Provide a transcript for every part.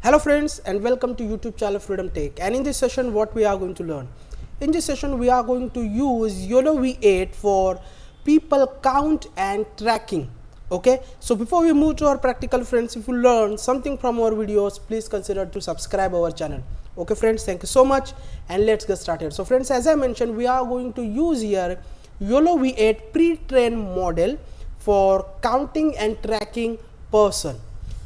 Hello friends and welcome to YouTube channel Freedom Tech, and in this session what we are going to learn. In this session we are going to use yolov8 for people count and tracking. Okay, so before we move to our practical friends, if you learn something from our videos, please consider to subscribe our channel. Okay friends, thank you so much and let's get started. So friends, as I mentioned, we are going to use here yolov8 pre-trained model for counting and tracking person.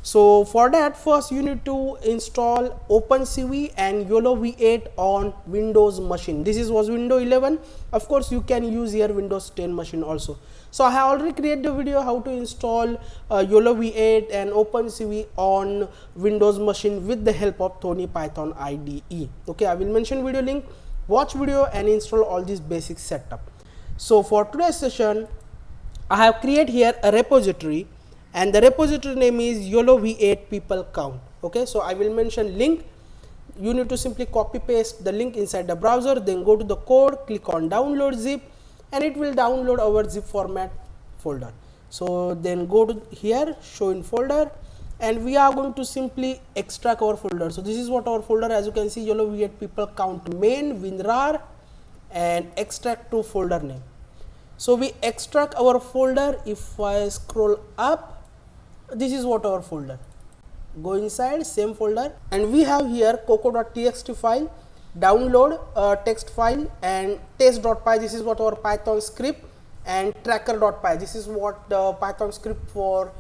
So for that, first you need to install opencv and yolov8 on Windows machine. This was Windows 11. Of course you can use here Windows 10 machine also. So I have already created a video how to install yolov8 and opencv on Windows machine with the help of Thony Python IDE. Okay, I will mention video link, watch video and install all these basic setup. So for today's session I have created here a repository, and the repository name is yolov8 people count. Okay, so I will mention link. You need to simply copy paste the link inside the browser, then go to the code, click on download zip, and it will download our zip format folder. So then go to here, show in folder, and we are going to simply extract our folder. So this is what our folder, as you can see, yolov8 people count main winrar, and extract to folder name. So we extract our folder. If I scroll up, this is what our folder. Go inside same folder, and we have here coco.txt file, download text file, and test.py. This is what our Python script, and tracker.py. This is what the Python script for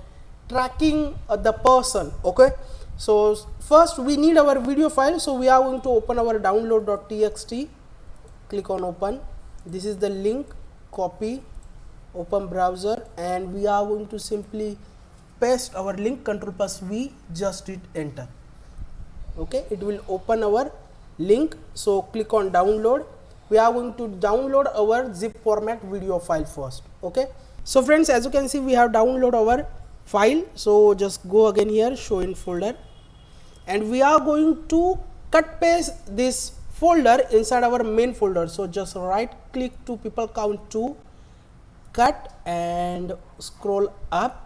tracking the person. Okay, so first we need our video file, so we are going to open our download.txt, click on open. This is the link, copy, open browser, and we are going to simply paste our link, Ctrl+V, just hit enter. Okay, it will open our link. So click on download. We are going to download our zip format video file first. Okay, so friends, as you can see, we have downloaded our file. So just go again here, show in folder, and we are going to cut paste this folder inside our main folder. So just right click to people count to cut and scroll up,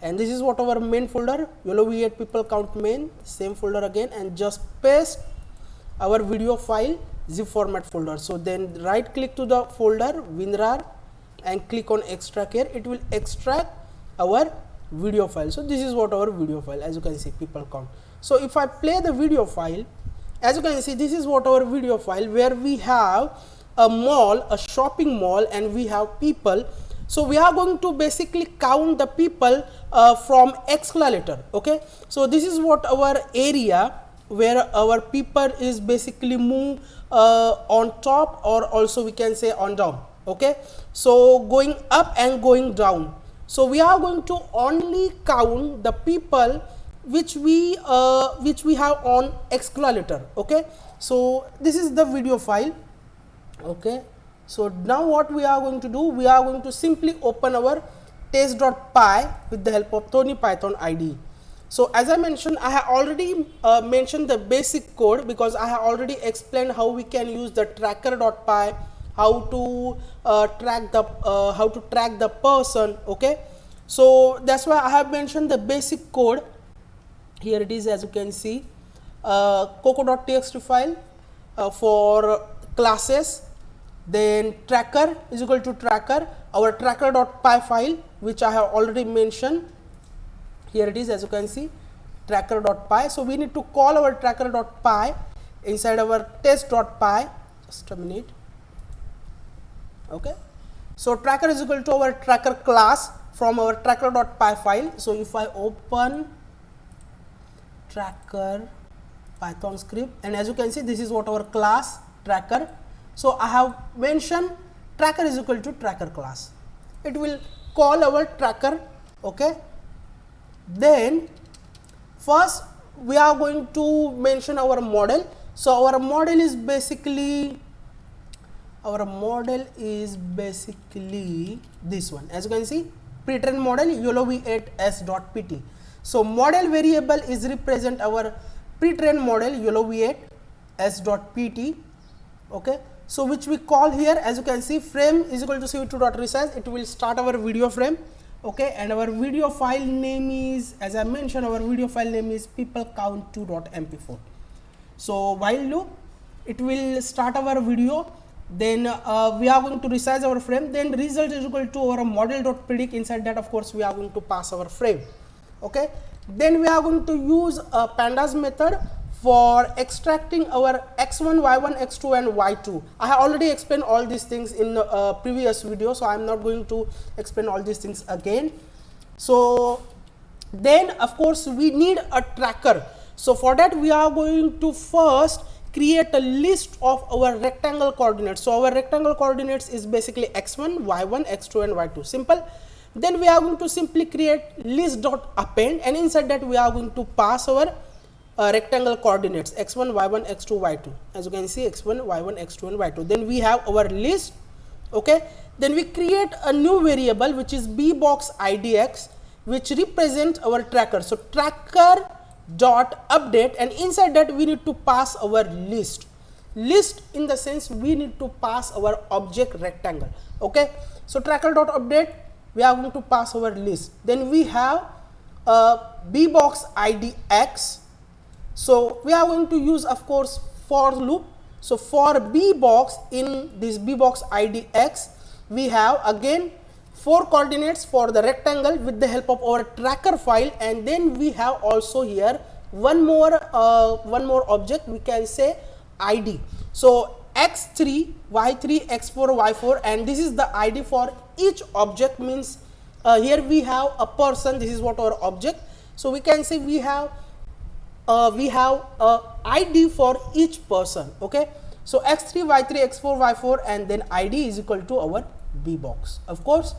and this is what our main folder, yolov8 people count main, same folder again, and just paste our video file zip format folder. So then right click to the folder winrar and click on extract here. It will extract our video file. So this is what our video file, as you can see, people count. So if I play the video file, as you can see, this is what our video file, where we have a mall, a shopping mall, and we have people. So we are going to basically count the people from escalator. Okay, so this is what our area where our people is basically move on top, or also we can say on down. Okay, so going up and going down. So we are going to only count the people which we have on escalator. Okay, so this is the video file. Okay, so now what we are going to do, we are going to simply open our test.py with the help of Thony Python IDE. So as I mentioned, I have already mentioned the basic code, because I have already explained how we can use the tracker.py, how to track the person. Okay, so that's why I have mentioned the basic code. Here it is, as you can see, coco.txt file for classes, then tracker is equal to tracker, our tracker.py file, which I have already mentioned. Here it is, as you can see, tracker.py. So we need to call our tracker.py inside our test.py. Just a minute. Okay, so tracker is equal to our tracker class from our tracker.py file. So if I open tracker Python script, and as you can see, this is what our class tracker. So I have mentioned tracker is equal to tracker class. It will call our tracker. Okay, then first we are going to mention our model. So our model is basically this one. As you can see, pre-trained model yolov8 s.pt. So model variable is represent our pre-trained model yolov8 s.pt. Okay, so which we call here, as you can see, frame is equal to cv2.resize. It will start our video frame. okay, and our video file name is, as I mentioned, our video file name is people count2.mp4. So while loop, it will start our video, then we are going to resize our frame, then result is equal to our model.predict. Inside that, of course, we are going to pass our frame, okay. Then we are going to use a pandas method for extracting our x1, y1, x2 and y2. I have already explained all these things in previous video, so I am not going to explain all these things again. So then, of course, we need a tracker. So for that, we are going to first create a list of our rectangle coordinates. So our rectangle coordinates is basically x1, y1, x2 and y2. Simple. Then we are going to simply create list.append, and inside that we are going to pass our rectangle coordinates x1, y1, x2, y2. As you can see, x1, y1, x2 and y2. Then we have our list, okay. Then we create a new variable which is bbox_idx, which represents our tracker. So tracker dot update, and inside that we need to pass our list. List in the sense we need to pass our object rectangle, okay. So tracker dot update, we are going to pass our list. Then we have bbox_idx. So we are going to use, of course, for loop. So for bbox, in this bbox_idx, we have again 4 coordinates for the rectangle with the help of our tracker file, and then we have also here one more object, we can say id. So x3, y3, x4, y4, and this is the id for each object. Means here we have a person, this is what our object. So we can say we have a id for each person, okay. So x3, y3, x4, y4, and then id is equal to our bbox, of course.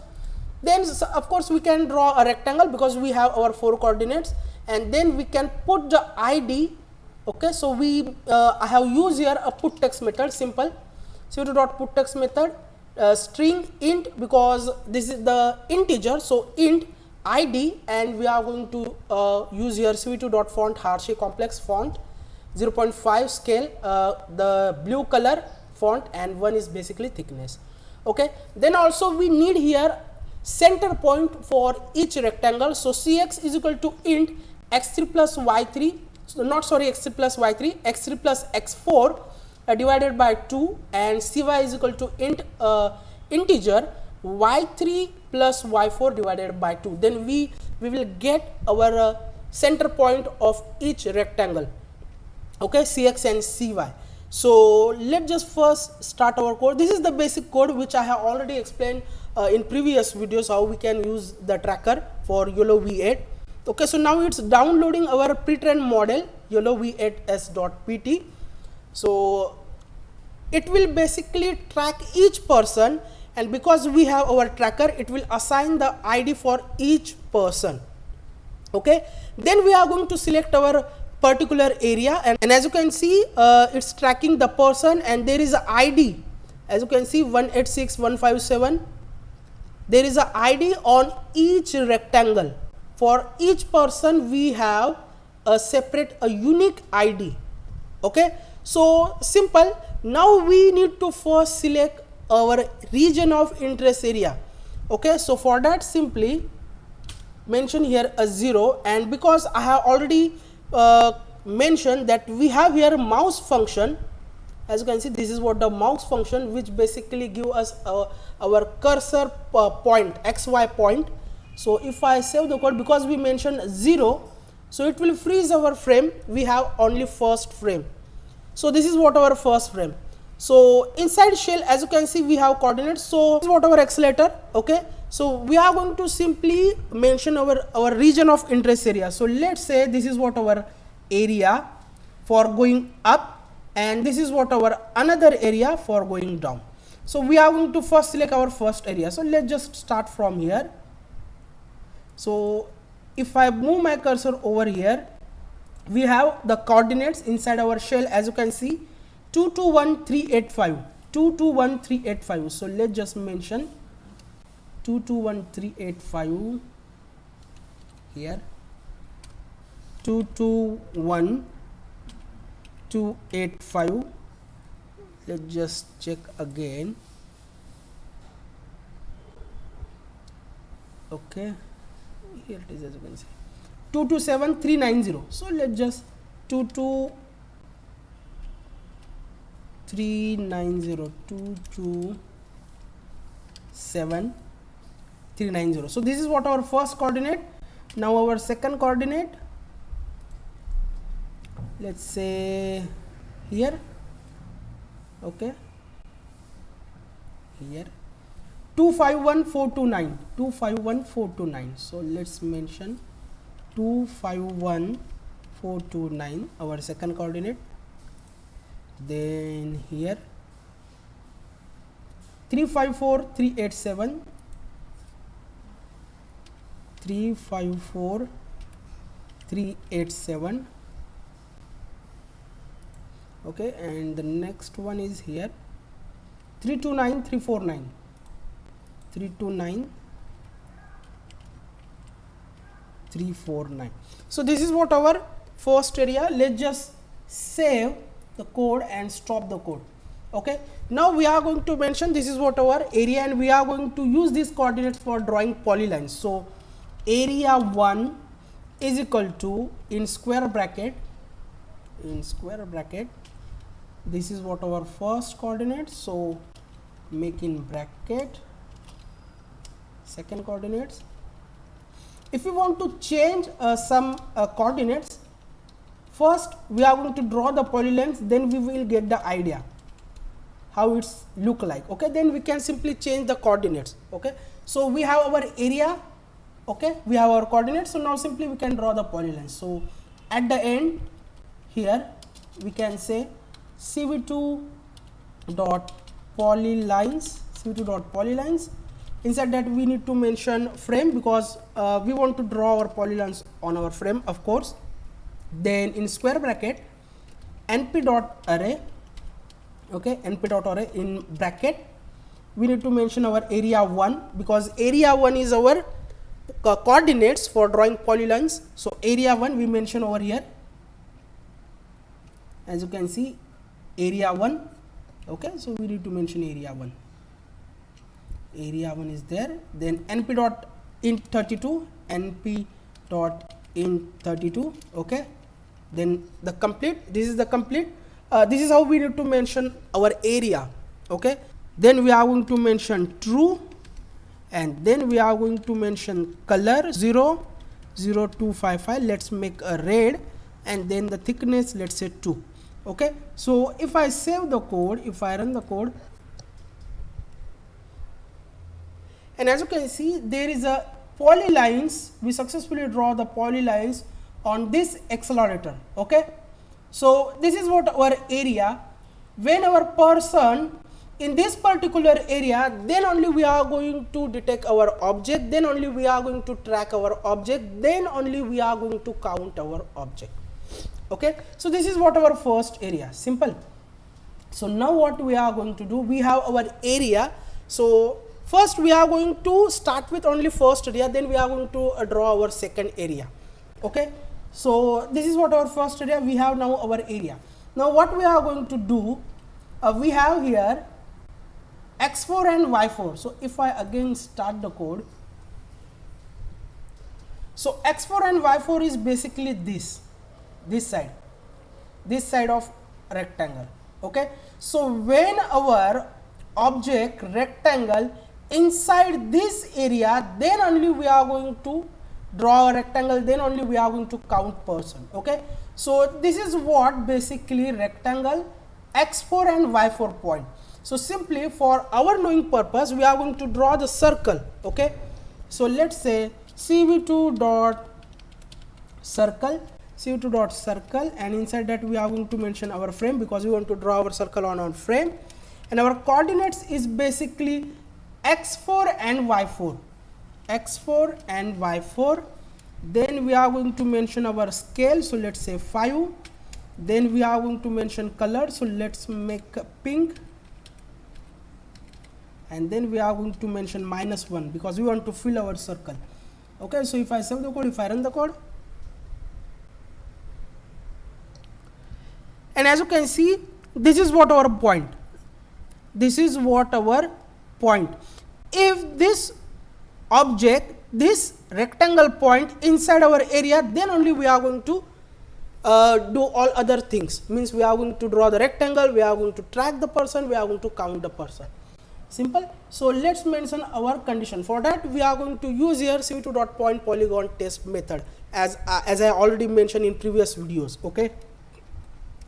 Then of course we can draw a rectangle because we have our 4 coordinates, and then we can put the id, okay. So we I have used here a put text method, simple. cv2.put text method, string int, because this is the integer, so int id, and we are going to use here cv2.font Hershey complex font 0.5 scale, the blue color font, and 1 is basically thickness, okay. Then also we need here center point for each rectangle. So cx is equal to int x3 plus y3, so not sorry x3 plus y3, x3 plus x4 divided by 2, and cy is equal to int integer y3 plus y4 divided by 2. Then we will get our center point of each rectangle, okay, cx and cy. So let's just first start our code. This is the basic code which I have already explained in previous videos, how we can use the tracker for yolov8. Okay, so now it's downloading our pre-trained model yolov8s.pt. So it will basically track each person, and because we have our tracker, it will assign the id for each person, okay. Then we are going to select our particular area, and as you can see, it's tracking the person, and there is a id, as you can see 186157. There is a id on each rectangle. For each person we have a separate, a unique id, okay. So simple. Now we need to first select our region of interest area, okay. So for that, simply mention here a 0, and because I have already mentioned that we have here mouse function, as you can see, this is what the mouse function, which basically give us our cursor point, xy point. So if I save the code, because we mentioned 0, so it will freeze our frame. We have only first frame. So this is what our first frame. So inside shell, as you can see, we have coordinates. So this is what our accelerator, okay. So we are going to simply mention our region of interest area. So let's say this is what our area for going up, and this is what our another area for going down. So we are going to first select our first area. So let's just start from here. So if I move my cursor over here, we have the coordinates inside our shell, as you can see, 221385, 221385. So let's just mention 221385 here, 221285. Let's just check again. okay, here it is, as you can see 227390. So let's just 22390, 227,390. So this is what our first coordinate. Now our second coordinate, let's say here, okay, here 251429, 251429. So let's mention 251429, our second coordinate. Then here 354387, 354387, okay, and the next one is here 329349, 329349. So this is what our first area. Let's just save the code and stop the code. Okay, now we are going to mention this is what our area, and we are going to use these coordinates for drawing polylines. So area 1 is equal to, in square bracket, this is what our first coordinate, so make in bracket second coordinates. If we want to change some coordinates, first we are going to draw the polylines, then we will get the idea how it's look like. Okay, then we can simply change the coordinates. Okay, so we have our area, okay, we have our coordinates, so now simply we can draw the polylines. So at the end here we can say cv2 dot polylines, inside that we need to mention frame, because we want to draw our polylines on our frame, of course. Then in square bracket np dot array, okay, np dot array, in bracket we need to mention our area 1, because area 1 is our coordinates for drawing polylines. So area 1 we mention over here, as you can see, area 1. Okay, so we need to mention area 1. Area 1 is there. Then np dot int 32, np dot int 32. Okay, then the complete, this is the complete. This is how we need to mention our area. Okay, then we are going to mention true, and then we are going to mention color 00255. Let's make a red, and then the thickness, let's say 2. Okay, so if I save the code, if I run the code, and as you can see, there is a polylines, we successfully draw the polylines on this accelerator. Okay, so this is what our area. When our person in this particular area, then only we are going to detect our object, then only we are going to track our object, then only we are going to count our object. Okay, so this is what our first area, simple. So now what we are going to do, we have our area. So first we are going to start with only first area, then we are going to draw our second area. Okay, so this is what our first area, we have now our area. Now what we are going to do, we have here x4 and y4. So if I again start the code, so x4 and y4 is basically this side of rectangle. Okay, so when our object rectangle inside this area, then only we are going to draw a rectangle, then only we are going to count person. Okay, so this is what basically rectangle x4 and y4 point. So simply for our knowing purpose, we are going to draw the circle. Okay, so let's say cv2 dot circle, and inside that we are going to mention our frame, because we want to draw our circle on our frame, and our coordinates is basically x4 and y4, then we are going to mention our scale, so let's say 5, then we are going to mention color, so let's make pink, and then we are going to mention -1, because we want to fill our circle. Okay, so if I save the code, if I run the code, and as you can see, this is what our point, if this object this rectangle point inside our area, then only we are going to do all other things. Means we are going to draw the rectangle, we are going to track the person, we are going to count the person. Simple. So let's mention our condition. For that we are going to use here cv2.point polygon test method, as I already mentioned in previous videos. Okay.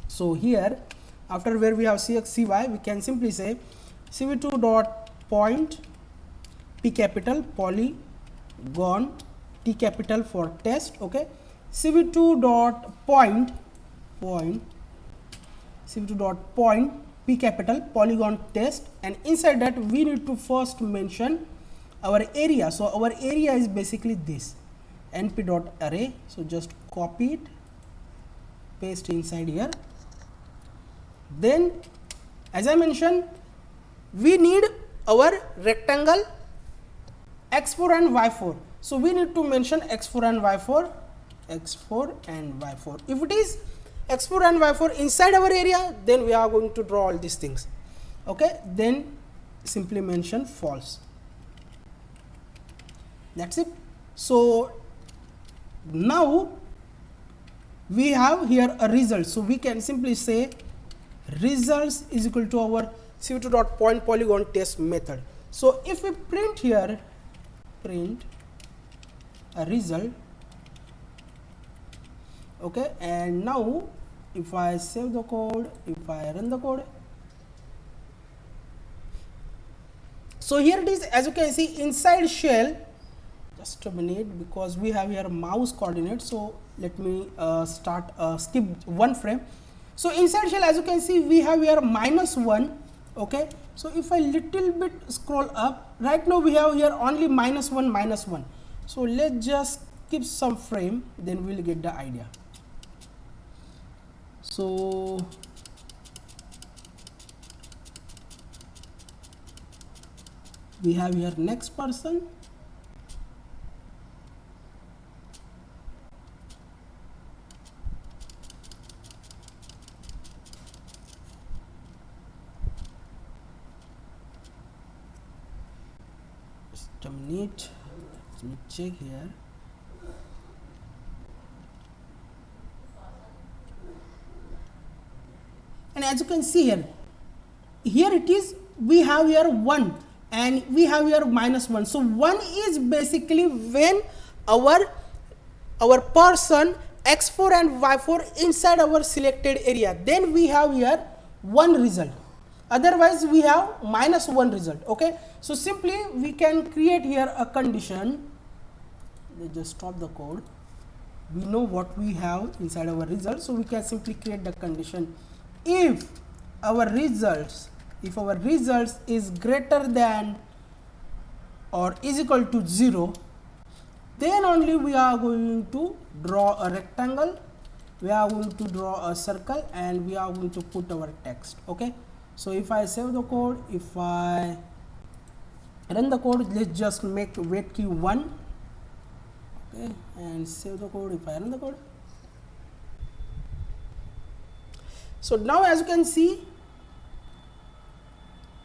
So here, after where we have cx cy, we can simply say cv2.point p capital polygon t capital for test. Okay. cv2.point p capital polygon test, and inside that we need to first mention our area. So our area is basically this np.array. So just copy it, paste inside here. Then as I mentioned, we need our rectangle x4 and y4. So we need to mention x4 and y4, x4 and y4. If it is x4 and y4 inside our area, then we are going to draw all these things. Okay, then simply mention false. That's it. So now we have here a result. So we can simply say results is equal to our cv2.point polygon test method. So if we print here, print a result. Okay, and now if I save the code, if I run the code, so here it is. As you can see, inside shell, just a minute, because we have here mouse coordinate. So let me skip one frame. So inside shell, as you can see, we have here -1. Okay, so if I little bit scroll up, right now we have here only -1, -1. So let's just keep some frame, then we'll get the idea. So we have here next person. Just a minute, let me check here. And as you can see here, here it is, we have here 1 and we have here -1. So 1 is basically when our person x4 and y4 inside our selected area, then we have here 1 result. Otherwise we have -1 result. Okay, so simply we can create here a condition. Let's just stop the code. We know what we have inside our result, so we can simply create the condition. If our results is greater than or is equal to 0, then only we are going to draw a rectangle, we are going to draw a circle, and we are going to put our text. Okay, so if I save the code, if I run the code, let's just make wait key 1. Okay, and save the code. If I run the code, so now as you can see,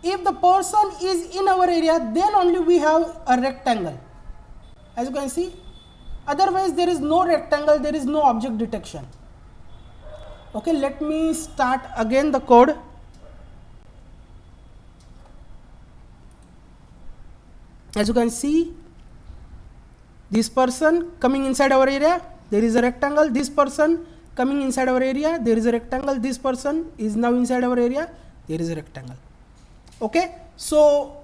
if the person is in our area, then only we have a rectangle, as you can see. Otherwise there is no rectangle, there is no object detection. Okay, let me start again the code. As you can see, this person coming inside our area, there is a rectangle. This person coming inside our area, there is a rectangle. This person is now inside our area, there is a rectangle. Okay, so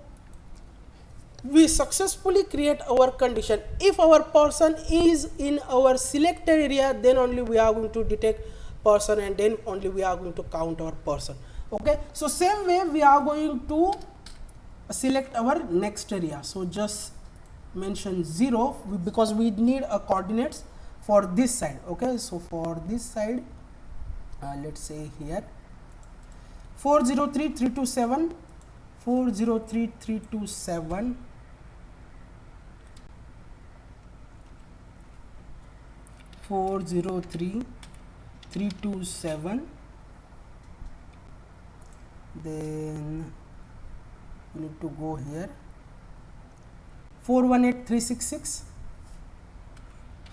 we successfully create our condition. If our person is in our selected area, then only we are going to detect person, and then only we are going to count our person. Okay, so same way we are going to select our next area. So just mention 0 because we need a coordinates for this side. Okay, so for this side, let's say here 403,327, 403,327, 403,327. Then we need to go here 418366,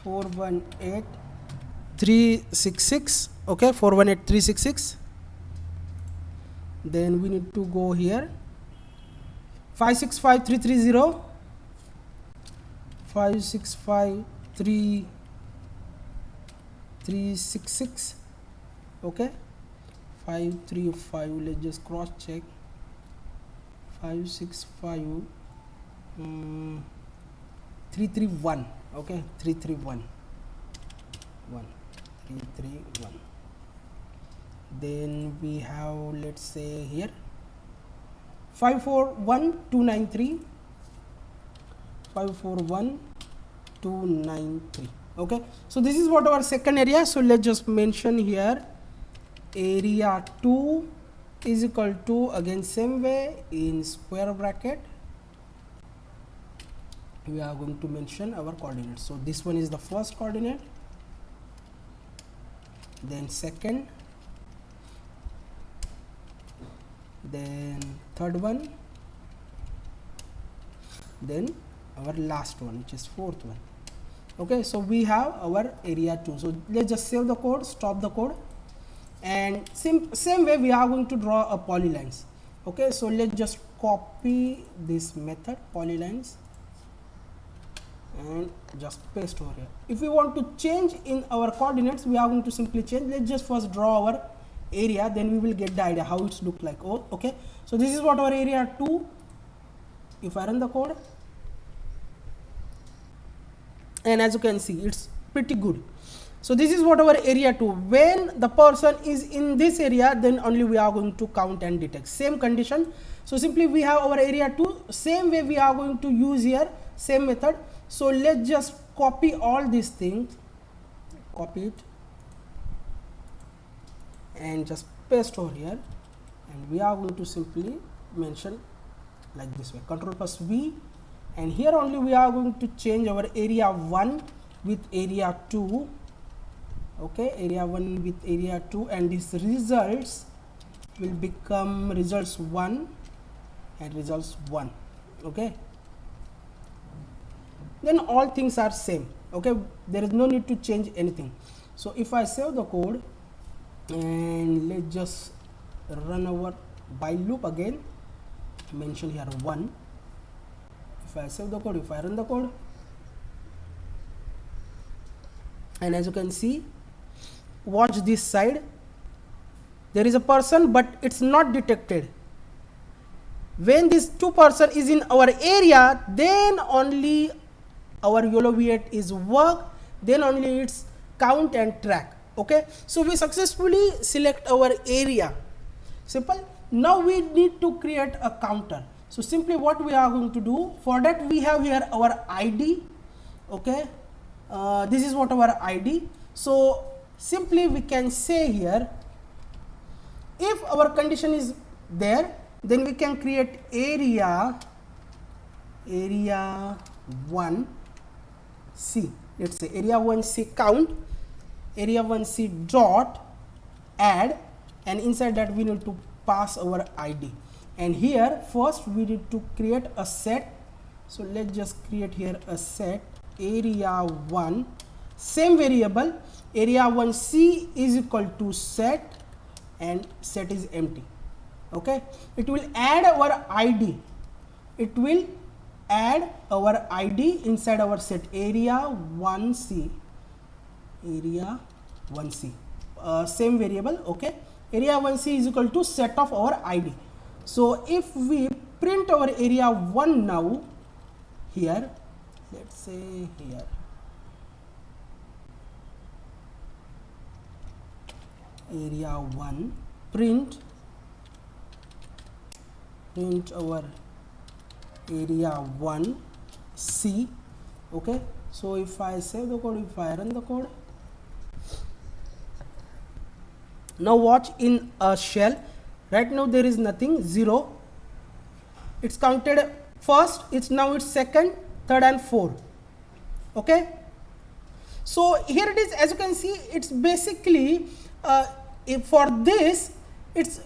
418366, okay, 418366. Then we need to go here, 565330, 565366, okay, 535. Let's just cross check. 565 331, okay, 331 331. Then we have, let's say here, 541293, 541293, okay. So this is what our second area. So let's just mention here, area 2 is equal to, again same way, in square bracket we are going to mention our coordinates. So this one is the first coordinate, then second, then third one, then our last one, which is fourth one, okay. So we have our area 2. So let's just save the code, stop the code, and same way we are going to draw a polylines, okay. So let's just copy this method, polylines, and just paste over here. If we want to change in our coordinates, we are going to simply change. Let's just first draw our area, then we will get the idea how it's look like. Oh, okay. So this is what our area 2. If I run the code, and as you can see, it's pretty good. So this is what our area 2. When the person is in this area, then only we are going to count and detect. Same condition. So simply we have our area 2. Same way we are going to use here, same method. So let's just copy all these things, copy it, and just paste over here, and we are going to simply mention like this way, Ctrl+V, and here only we are going to change our area 1 with area 2, okay, area 1 with area 2, and these results will become results 1 and results 1, okay. Then all things are same, okay, there is no need to change anything. So if I save the code, and let's just run our while loop again, mention here 1. If I save the code, if I run the code, and as you can see, watch this side, there is a person but it's not detected. When this 2 person is in our area, then only our yolov8 is work, then only it's count and track, okay. So we successfully select our area, simple. Now we need to create a counter. So simply what we are going to do, for that we have here our ID, okay. This is what our ID. So simply we can say here, if our condition is there, then we can create area 1C. Let's say area 1C count, area 1C dot add, and inside that we need to pass our ID. And here first we need to create a set. So let's just create here a set, area 1, same variable, area 1C is equal to set, and set is empty, okay. It will add our ID, it will add our ID inside our set, area 1C, area 1C, same variable, okay. Area 1C is equal to set of our ID. So if we print our area 1 now, here, let's say here, area 1, print our area 1C, okay. So if I save the code, if I run the code, now watch in a shell, right now there is nothing, 0, it's counted first, it's now it's second, third and fourth, okay. So here it is, as you can see, it's basically if for this it's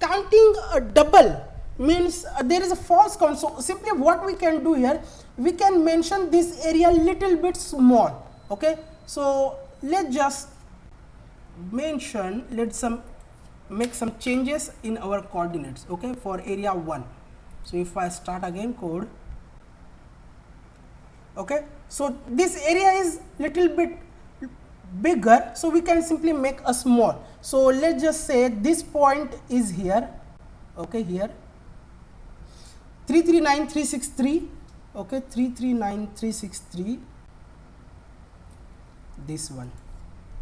counting a double, means there is a false count. So simply what we can do here, we can mention this area little bit small. Okay, so let's just mention, make some changes in our coordinates. Okay, for area 1. So if I start again code, okay, so this area is little bit bigger, so we can simply make a small. So let's just say this point is here. Okay, here 339363. Okay, 339363, this one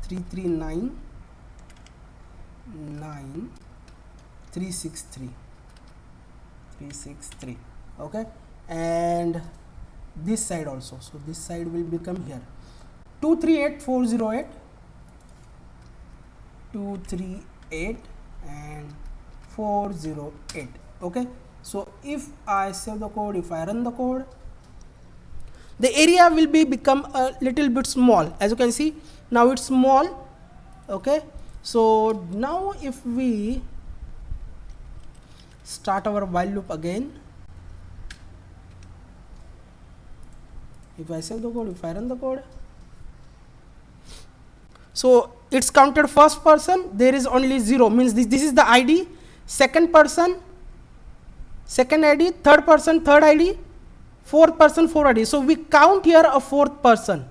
339363. Okay, and this side also, so this side will become here 238408, 238 and 408. Okay, so if I save the code, if I run the code, the area will become a little bit small. As you can see, now it's small. Okay, so now if we start our while loop again, if I save the code, if I run the code, so it's counted first person, there is only 0, means this is the ID, second person, second ID, third person, third ID, fourth person, 4 ID. So we count here a fourth person.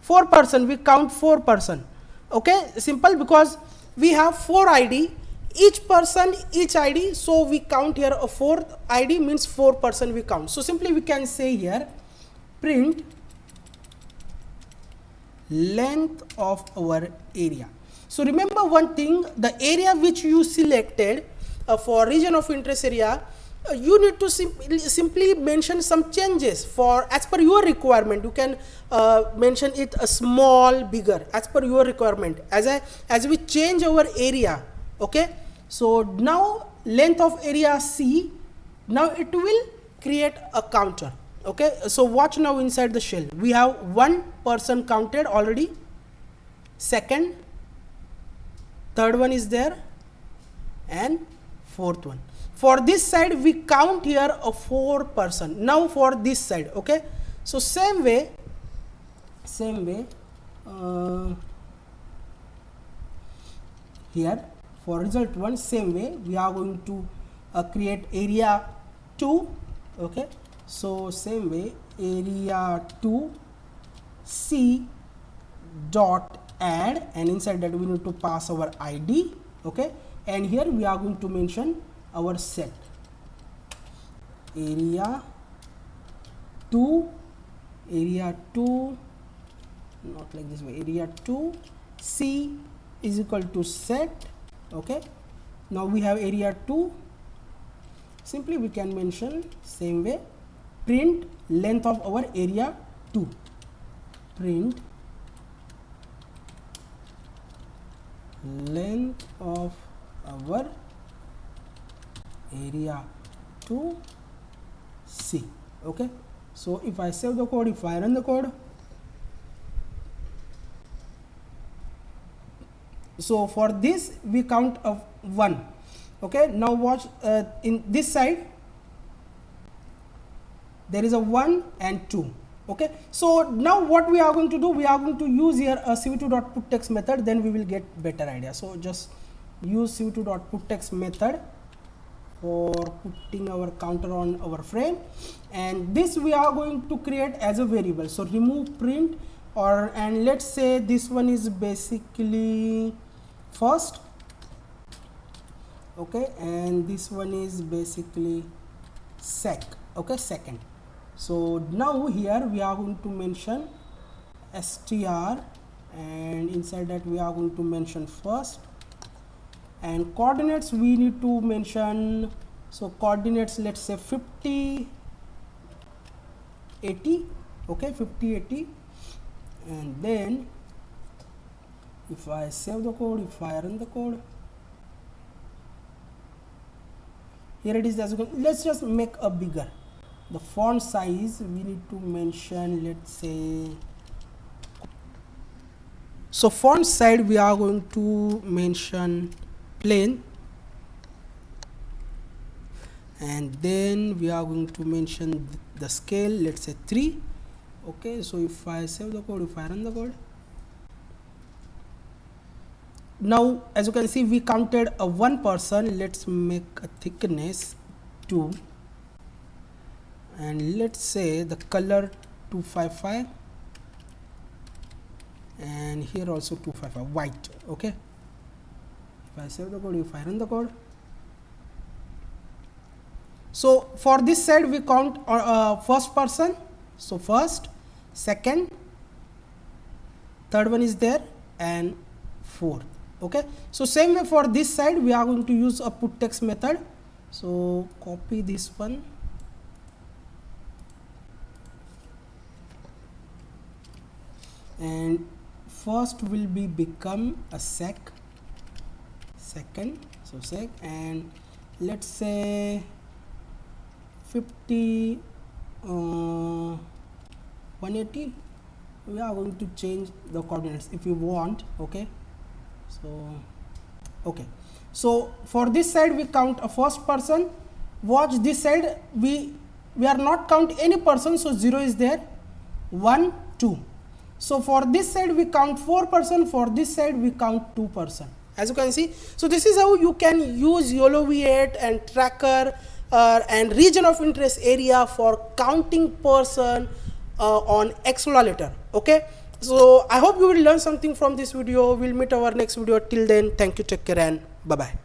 4 person, we count 4 person. Okay, simple, because we have 4 ID, each person, each ID. So we count here a 4th ID, means 4 person we count. So simply we can say here print length of our area. So remember one thing, the area which you selected for region of interest area, you need to simply mention some changes for as per your requirement. You can mention it a small, bigger, as per your requirement, as we change our area. Okay, so now length of area C, now it will create a counter. Okay, so watch now inside the shell, we have 1 person counted already, second, third one is there, and fourth one. For this side we count here a 4 person. Now for this side, okay, so same way here for result 1, same way we are going to create area 2. Okay, so same way area 2 C dot add, and inside that we need to pass our ID. Okay, and here we are going to mention our set area 2, not like this way, area 2 C is equal to set. Okay, now we have area 2, simply we can mention same way print length of our area 2, print length of our area 2 C. Okay, so if I save the code, if I run the code, so for this we count of 1. Okay, now watch in this side there is a 1 and 2. Okay, so now what we are going to do, we are going to use here a cv2.putText method, then we will get better idea. So just use cv2.putText method for putting our counter on our frame, and this we are going to create as a variable. So remove print, or and let's say this one is basically first. Okay, and this one is basically okay, second. So now here we are going to mention str, and inside that we are going to mention first, and coordinates we need to mention. So coordinates, let's say 50 80. Okay, 50 80, and then if I save the code, if I run the code, here it is. As you can, let's just make a bigger. The font size we need to mention, let's say, so font side we are going to mention plain, and then we are going to mention the scale, let's say 3. Okay, so if I save the code, if I run the code, now as you can see we counted a 1 person. Let's make a thickness 2, and let's say the color 255, and here also 255 white. Okay, if I save the code, if I run the code, so for this side we count first person, so first, second, third one is there, and fourth. Okay, so same way for this side we are going to use a put text method. So copy this one, and first will be become a second, so sec, and let's say 50 180. We are going to change the coordinates if you want. Okay, so okay, so for this side we count a first person. Watch this side, we are not count any person, so 0 is there, 1 2. So for this side we count 4 person, for this side we count 2 person, as you can see. So this is how you can use yolov8 and tracker and region of interest area for counting person on accelerator. Okay, so I hope you will learn something from this video. We'll meet our next video. Till then, thank you, take care, and bye bye.